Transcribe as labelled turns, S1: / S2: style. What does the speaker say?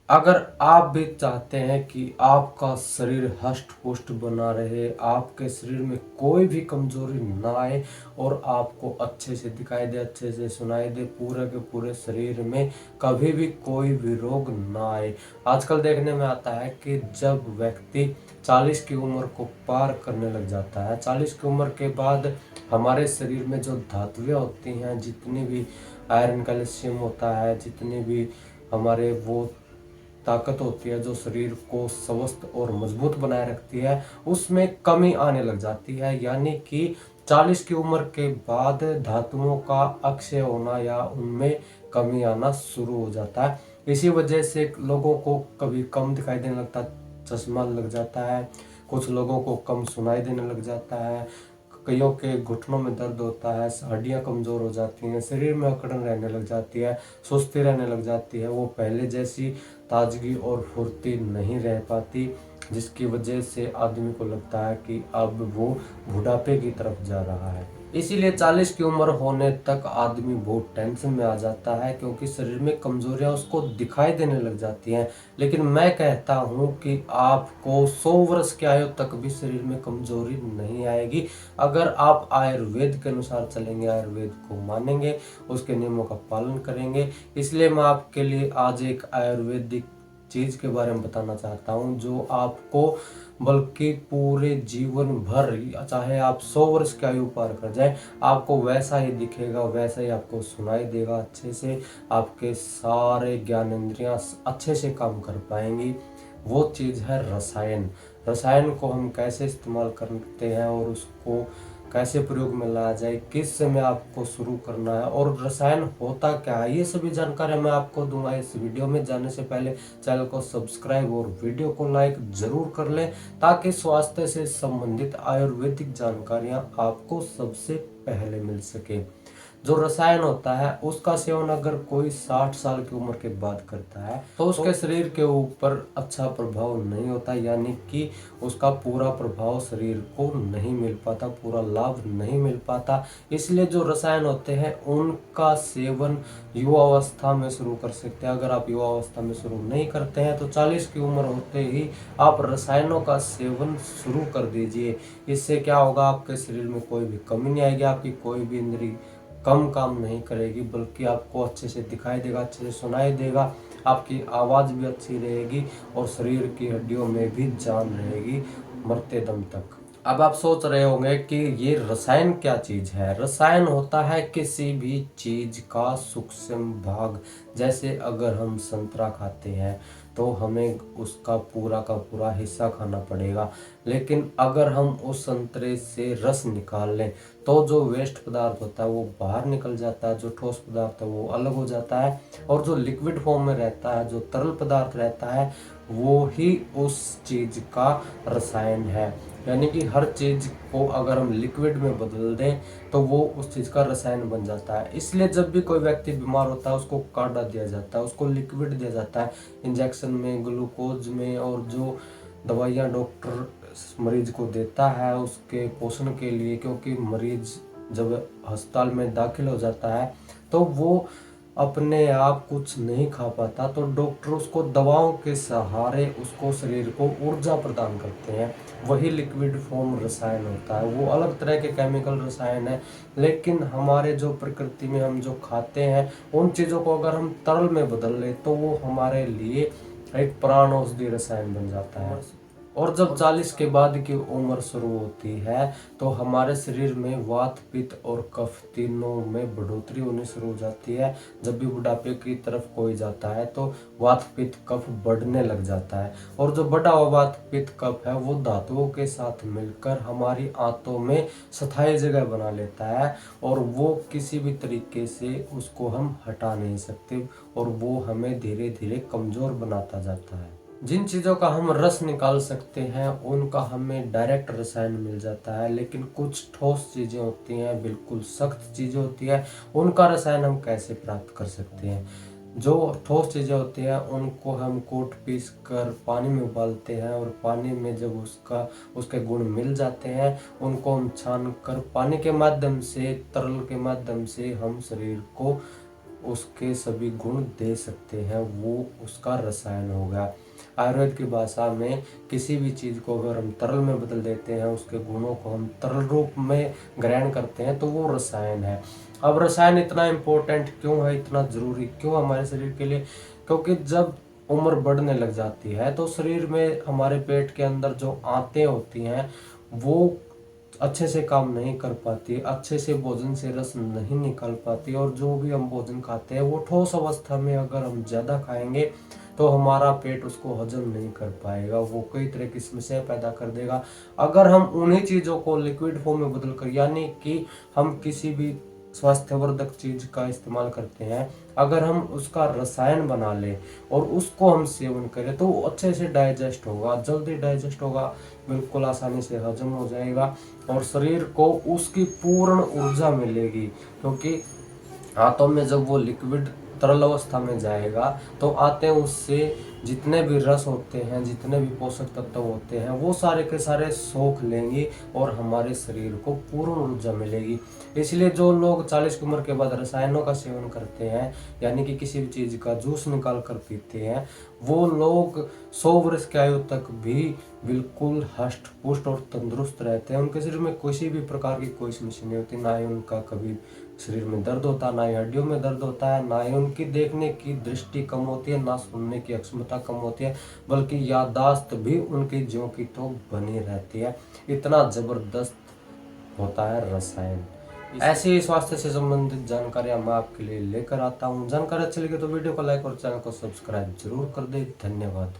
S1: अगर आप भी चाहते हैं कि आपका शरीर हष्ट पुष्ट बना रहे, आपके शरीर में कोई भी कमजोरी ना आए और आपको अच्छे से दिखाई दे, अच्छे से सुनाई दे, पूरे के पूरे शरीर में कभी भी कोई भी रोग ना आए। आजकल देखने में आता है कि जब व्यक्ति 40 की उम्र को पार करने लग जाता है, 40 की उम्र के बाद हमारे शरीर में जो धातुएं होती हैं, जितनी भी आयरन कैल्शियम होता है, जितनी भी हमारे वो ताकत होती है जो शरीर को स्वस्थ और मजबूत बनाए रखती है, उसमें कमी आने लग जाती है। यानी कि 40 की उम्र के बाद धातुओं का अक्षय होना या उनमें कमी आना शुरू हो जाता है। इसी वजह से लोगों को कभी कम दिखाई देने लगता है, चश्मा लग जाता है, कुछ लोगों को कम सुनाई देने लग जाता है, कईयों के घुटनों में दर्द होता है, हड्डियां कमजोर हो जाती हैं, शरीर में अकड़न रहने लग जाती है, सुस्ती रहने लग जाती है, वो पहले जैसी ताजगी और फुर्ती नहीं रह पाती, जिसकी वजह से आदमी को लगता है कि अब वो बुढ़ापे की तरफ जा रहा है। इसीलिए 40 की उम्र होने तक आदमी बहुत टेंशन में आ जाता है, क्योंकि शरीर में कमजोरियां उसको दिखाई देने लग जाती हैं। लेकिन मैं कहता हूं कि आपको 100 वर्ष की आयु तक भी शरीर में कमजोरी नहीं आएगी, अगर आप आयुर्वेद के अनुसार चलेंगे, आयुर्वेद को मानेंगे, उसके नियमों का पालन करेंगे। इसलिए मैं आपके लिए आज एक आयुर्वेदिक चीज के बारे में बताना चाहता हूँ, जो आपको बल्कि पूरे जीवन भर, चाहे आप 100 वर्ष की आयु पार कर जाए, आपको वैसा ही दिखेगा, वैसा ही आपको सुनाई देगा, अच्छे से आपके सारे ज्ञानेंद्रियां अच्छे से काम कर पाएंगी। वो चीज़ है रसायन। रसायन को हम कैसे इस्तेमाल करते हैं और उसको कैसे प्रयोग में लाया जाए, किस समय आपको शुरू करना है और रसायन होता क्या है, ये सभी जानकारी मैं आपको दूंगा इस वीडियो में। जाने से पहले चैनल को सब्सक्राइब और वीडियो को लाइक जरूर कर लें, ताकि स्वास्थ्य से संबंधित आयुर्वेदिक जानकारियां आपको सबसे पहले मिल सके। जो रसायन होता है उसका सेवन अगर कोई 60 साल की उम्र के बाद करता है तो उसके शरीर के ऊपर अच्छा प्रभाव नहीं होता, यानी कि उसका पूरा प्रभाव शरीर को नहीं मिल पाता, पूरा लाभ नहीं मिल पाता। इसलिए जो रसायन होते हैं उनका सेवन युवा अवस्था में शुरू कर सकते हैं। अगर आप युवा अवस्था में शुरू नहीं करते हैं तो 40 की उम्र होते ही आप रसायनों का सेवन शुरू कर दीजिए। इससे क्या होगा, आपके शरीर में कोई भी कमी नहीं आएगी, आपकी कोई भी इंद्री कम काम नहीं करेगी, बल्कि आपको अच्छे से दिखाई देगा, अच्छे से सुनाई देगा, आपकी आवाज़ भी अच्छी रहेगी और शरीर की हड्डियों में भी जान रहेगी मरते दम तक। अब आप सोच रहे होंगे कि ये रसायन क्या चीज है। रसायन होता है किसी भी चीज का सूक्ष्म भाग। जैसे अगर हम संतरा खाते हैं तो हमें उसका पूरा का पूरा हिस्सा खाना पड़ेगा, लेकिन अगर हम उस संतरे से रस निकाल लें तो जो वेस्ट पदार्थ होता है वो बाहर निकल जाता है, जो ठोस पदार्थ है वो अलग हो जाता है, और जो लिक्विड फॉर्म में रहता है, जो तरल पदार्थ रहता है, वो ही उस चीज का रसायन है। यानी कि हर चीज को अगर हम लिक्विड में बदल दें तो वो उस चीज का रसायन बन जाता है। इसलिए जब भी कोई व्यक्ति बीमार होता है उसको काढ़ा दिया जाता है, उसको लिक्विड दिया जाता है, इंजेक्शन में, ग्लूकोज में, और जो दवाइयाँ डॉक्टर मरीज को देता है उसके पोषण के लिए। क्योंकि मरीज जब अस्पताल में दाखिल हो जाता है तो वो अपने आप कुछ नहीं खा पाता, तो डॉक्टर उसको दवाओं के सहारे उसको शरीर को ऊर्जा प्रदान करते हैं। वही लिक्विड फॉर्म रसायन होता है, वो अलग तरह के केमिकल रसायन है। लेकिन हमारे जो प्रकृति में हम जो खाते हैं उन चीज़ों को अगर हम तरल में बदल ले तो वो हमारे लिए एक प्राण औषधि रसायन बन जाता है। और जब 40 के बाद की उम्र शुरू होती है तो हमारे शरीर में वात, पित्त और कफ तीनों में बढ़ोतरी होनी शुरू हो जाती है। जब भी बुढ़ापे की तरफ कोई जाता है तो वात, पित्त, कफ बढ़ने लग जाता है, और जो बढ़ा हुआ वात, पित्त, कफ है वो धातुओं के साथ मिलकर हमारी आंतों में स्थायी जगह बना लेता है, और वो किसी भी तरीके से उसको हम हटा नहीं सकते, और वो हमें धीरे धीरे कमजोर बनाता जाता है। जिन चीज़ों का हम रस निकाल सकते हैं उनका हमें डायरेक्ट रसायन मिल जाता है, लेकिन कुछ ठोस चीज़ें होती हैं, बिल्कुल सख्त चीज़ें होती हैं, उनका रसायन हम कैसे प्राप्त कर सकते हैं। जो ठोस चीज़ें होती हैं उनको हम कूट पीस कर पानी में उबालते हैं, और पानी में जब उसके गुण मिल जाते हैं उनको हम छान कर पानी के माध्यम से, तरल के माध्यम से हम शरीर को उसके सभी गुण दे सकते हैं, वो उसका रसायन हो गया। आयुर्वेद की भाषा में किसी भी चीज़ को अगर हम तरल में बदल देते हैं, उसके गुणों को हम तरल रूप में ग्रहण करते हैं, तो वो रसायन है। अब रसायन इतना इम्पोर्टेंट क्यों है, इतना ज़रूरी क्यों हमारे शरीर के लिए? क्योंकि जब उम्र बढ़ने लग जाती है तो शरीर में हमारे पेट के अंदर जो आंतें होती हैं वो अच्छे से काम नहीं कर पाती, अच्छे से भोजन से रस नहीं निकाल पाती, और जो भी हम भोजन खाते हैं वो ठोस अवस्था में अगर हम ज़्यादा खाएंगे तो हमारा पेट उसको हजम नहीं कर पाएगा, वो कई तरह की समस्या पैदा कर देगा। अगर हम उन्हीं चीज़ों को लिक्विड फॉर्म में बदल कर, यानी कि हम किसी भी स्वास्थ्यवर्धक चीज़ का इस्तेमाल करते हैं, अगर हम उसका रसायन बना लें और उसको हम सेवन करें तो वो अच्छे से डाइजेस्ट होगा, जल्दी डाइजेस्ट होगा, बिल्कुल आसानी से हजम हो जाएगा और शरीर को उसकी पूर्ण ऊर्जा मिलेगी। क्योंकि हाथों में जब वो लिक्विड तरल अवस्था में जाएगा तो आते हैं उससे जितने भी रस होते हैं, जितने भी पोषक तत्व होते हैं, वो सारे के सारे सोख लेंगे और हमारे शरीर को पूर्ण ऊर्जा मिलेगी। इसलिए जो लोग 40 की उम्र के बाद रसायनों का सेवन करते हैं, यानी कि किसी भी चीज़ का जूस निकाल कर पीते हैं, वो लोग 100 वर्ष की आयु तक भी बिल्कुल हष्ट पुष्ट और तंदुरुस्त रहते हैं। उनके शरीर में किसी भी प्रकार की कोई समस्या नहीं होती, ना ही उनका कभी शरीर में दर्द होता, ना ही हड्डियों में दर्द होता है, ना ही उनकी देखने की दृष्टि कम होती है, ना सुनने की अक्षमता कम होती है, बल्कि याददाश्त भी उनकी ज्यों की तो बनी रहती है। इतना जबरदस्त होता है रसायन। ऐसे ही स्वास्थ्य से संबंधित जानकारियां मैं आपके लिए लेकर आता हूं। जानकारी अच्छी लगी तो वीडियो को लाइक और चैनल को सब्सक्राइब जरूर कर दे। धन्यवाद।